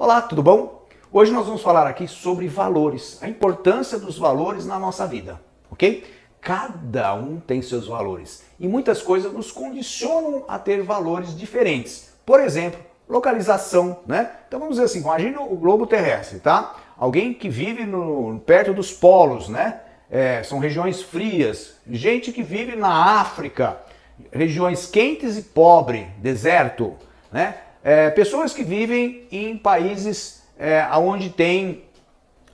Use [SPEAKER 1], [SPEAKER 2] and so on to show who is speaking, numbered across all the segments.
[SPEAKER 1] Olá, tudo bom? Hoje nós vamos falar aqui sobre valores, a importância dos valores na nossa vida, ok? Cada um tem seus valores e muitas coisas nos condicionam a ter valores diferentes. Por exemplo, localização, né? Então vamos dizer assim, imagina o globo terrestre, tá? Alguém que vive perto dos polos, né? São regiões frias, gente que vive na África, regiões quentes e pobres, deserto, né? Pessoas que vivem em países onde tem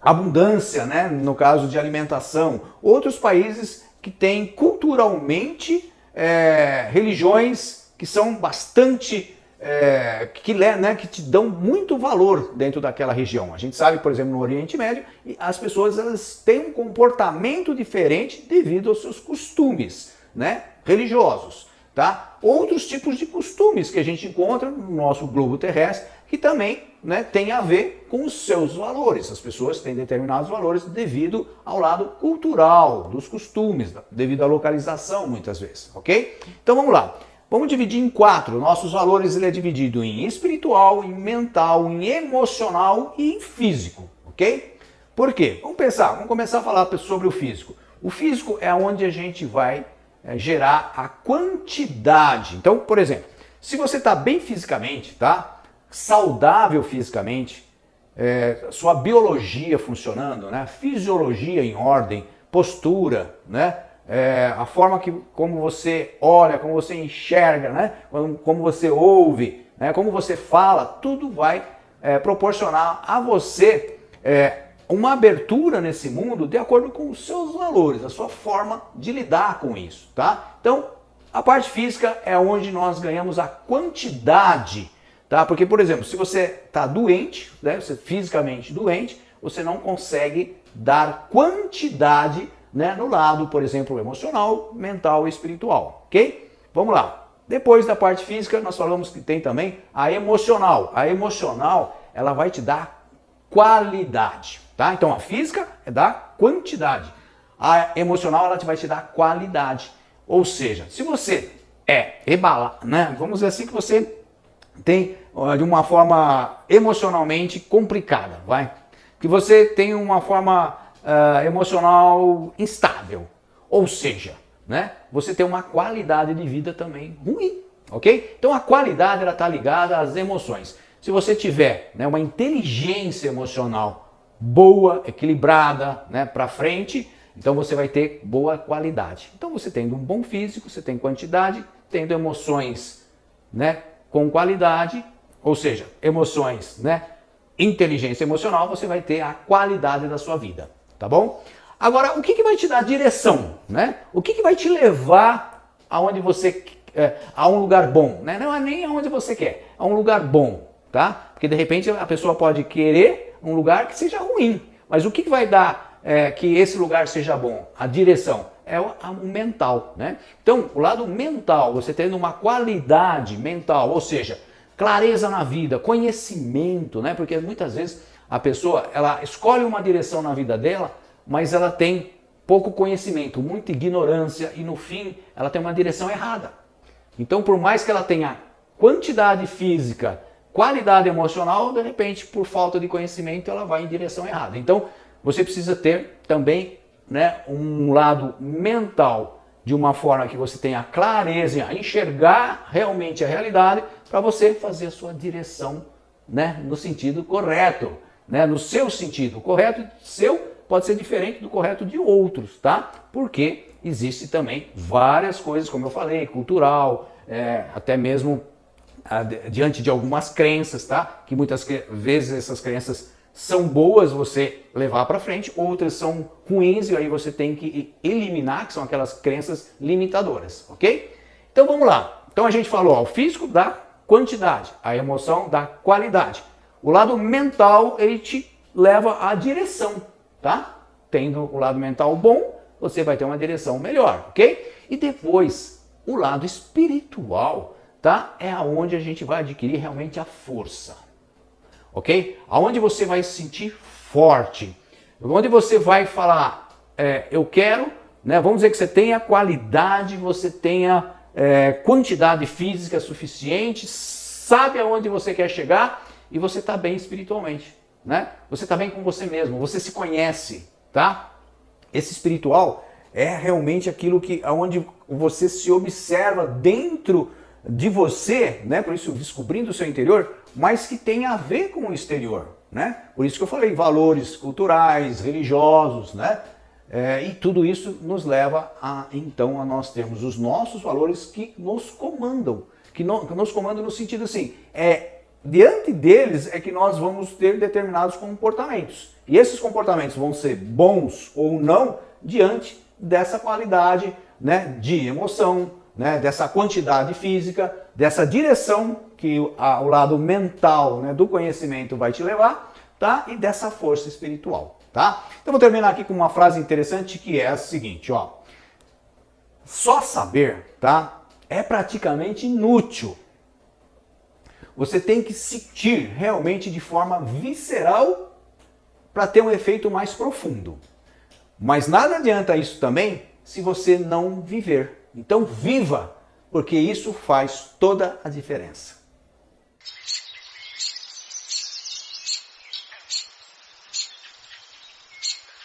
[SPEAKER 1] abundância, né? No caso de alimentação, outros países que têm culturalmente religiões que são bastante que te dão muito valor dentro daquela região. A gente sabe, por exemplo, no Oriente Médio, as pessoas elas têm um comportamento diferente devido aos seus costumes, né, religiosos, tá? Outros tipos de costumes que a gente encontra no nosso globo terrestre que também, né, tem a ver com os seus valores. As pessoas têm determinados valores devido ao lado cultural, dos costumes, devido à localização muitas vezes, ok? Então vamos lá. Vamos dividir em 4. Nossos valores ele é dividido em espiritual, em mental, em emocional e em físico, ok? Por quê? Vamos começar a falar sobre o físico. O físico é onde a gente vai gerar a quantidade. Então, por exemplo, se você está bem fisicamente, tá? Saudável fisicamente, sua biologia funcionando, né? Fisiologia em ordem, postura, né? A forma como você olha, como você enxerga, né? Como você ouve, né? Como você fala, tudo vai proporcionar a você uma abertura nesse mundo de acordo com os seus valores, a sua forma de lidar com isso, tá? Então, a parte física é onde nós ganhamos a quantidade, tá? Porque, por exemplo, se você está doente, né? Você fisicamente doente, você não consegue dar quantidade, né, no lado, por exemplo, emocional, mental e espiritual, ok? Vamos lá. Depois da parte física, nós falamos que tem também a emocional. A emocional, ela vai te dar qualidade, tá? Então, a física é dar quantidade. A emocional, ela vai te dar qualidade. Ou seja, se você né? Vamos dizer assim que você tem de uma forma emocionalmente complicada, vai? Que você tem uma forma emocional instável, ou seja, né, você tem uma qualidade de vida também ruim, ok? Então a qualidade ela está ligada às emoções. Se você tiver, né, uma inteligência emocional boa, equilibrada, né, para frente, então você vai ter boa qualidade. Então você tendo um bom físico, você tem quantidade, tendo emoções, né, com qualidade, ou seja, emoções, né, inteligência emocional, você vai ter a qualidade da sua vida. Tá bom? Agora, o que vai te dar direção, né? O que vai te levar aonde você a um lugar bom, né? Não é nem aonde você quer, a um lugar bom, tá? Porque de repente a pessoa pode querer um lugar que seja ruim, mas o que vai dar que esse lugar seja bom? A direção é o mental, né? Então, o lado mental, você tendo uma qualidade mental, ou seja, clareza na vida, conhecimento, né? Porque muitas vezes a pessoa, ela escolhe uma direção na vida dela, mas ela tem pouco conhecimento, muita ignorância e no fim ela tem uma direção errada. Então, por mais que ela tenha quantidade física, qualidade emocional, de repente, por falta de conhecimento, ela vai em direção errada. Então, você precisa ter também, né, um lado mental de uma forma que você tenha clareza, a enxergar realmente a realidade para você fazer a sua direção, né, no sentido correto. Né, no seu sentido. O correto seu pode ser diferente do correto de outros, tá? Porque existe também várias coisas, como eu falei, cultural, até mesmo diante de algumas crenças, tá? Que muitas vezes essas crenças são boas você levar para frente, outras são ruins e aí você tem que eliminar, que são aquelas crenças limitadoras, ok? Então vamos lá. Então a gente falou, ó, o físico dá quantidade, a emoção dá qualidade. O lado mental, ele te leva à direção, tá? Tendo o lado mental bom, você vai ter uma direção melhor, ok? E depois, o lado espiritual, tá? É aonde a gente vai adquirir realmente a força, ok? Aonde você vai se sentir forte, onde você vai falar, eu quero, né? Vamos dizer que você tenha qualidade, você tenha quantidade física suficiente, sabe aonde você quer chegar, e você está bem espiritualmente, né? Você está bem com você mesmo, você se conhece, tá? Esse espiritual é realmente aquilo que onde você se observa dentro de você, né? Por isso descobrindo o seu interior, mas que tem a ver com o exterior, né? Por isso que eu falei valores culturais, religiosos, né? E tudo isso nos leva então a nós termos os nossos valores que nos comandam, que nos comandam no sentido assim, diante deles é que nós vamos ter determinados comportamentos. E esses comportamentos vão ser bons ou não diante dessa qualidade, né, de emoção, né, dessa quantidade física, dessa direção que o lado mental, né, do conhecimento vai te levar, tá? E dessa força espiritual, tá? Então vou terminar aqui com uma frase interessante que é a seguinte, ó. Só saber, tá, é praticamente inútil. Você tem que sentir realmente de forma visceral para ter um efeito mais profundo. Mas nada adianta isso também se você não viver. Então viva, porque isso faz toda a diferença.